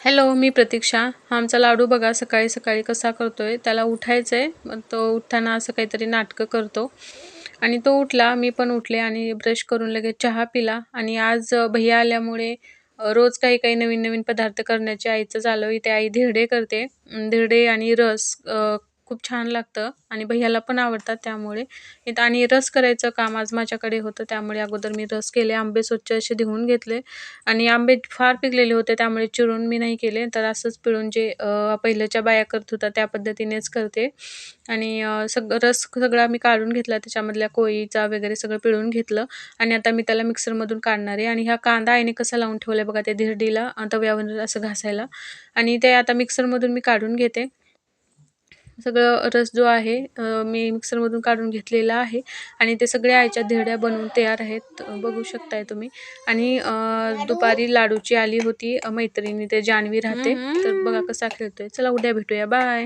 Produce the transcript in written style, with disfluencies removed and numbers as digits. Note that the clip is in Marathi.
हॅलो, मी प्रतीक्षा. आमचा लाडू बघा सकाळी सकाळी कसा करतोय. त्याला उठायचंय, मग तो उठताना असं काहीतरी नाटकं करतो आणि तो उठला, मी पण उठले आणि ब्रश करून लगेच चहा पिला. आणि आज भैय्या आल्यामुळे रोज काही काही नवीन नवीन पदार्थ करण्याचे आईचं चालू. इथे आई धिरडे करते. धिरडे आणि रस खूप छान लागतं आणि भैय्याला पण आवडतात त्यामुळे. इथं आणि रस करायचं काम आज माझ्याकडे होतं, त्यामुळे अगोदर मी रस केले. आंबे स्वच्छ असे धुवून घेतले आणि आंबे फार पिकलेले होते, त्यामुळे चिरून मी नाही केले. तर असंच पिळून जे पहिल्याच्या बाया करत होत्या त्या पद्धतीनेच करते. आणि रस सगळा मी काढून घेतला, त्याच्यामधल्या कोळीचा वगैरे सगळं पिळून घेतलं आणि आता मी त्याला मिक्सरमधून काढणार आहे. आणि हा कांदा आईने कसा लावून ठेवलाय बघा त्या धिरडीला तव्यावर असं घासायला. आणि ते आता मिक्सरमधून मी काढून घेते. सगळं रस जो आहे मी मिक्सरमधून काढून घेतलेला आहे आणि ते सगळ्या आईच्या धिरड्या बनवून तयार आहेत. बघू शकताय तुम्ही. आणि दुपारी लाडूची आली होती मैत्रिणी, ते जान्हवी राहते. तर बघा कसा खेळतोय. चला उद्या भेटूया. बाय.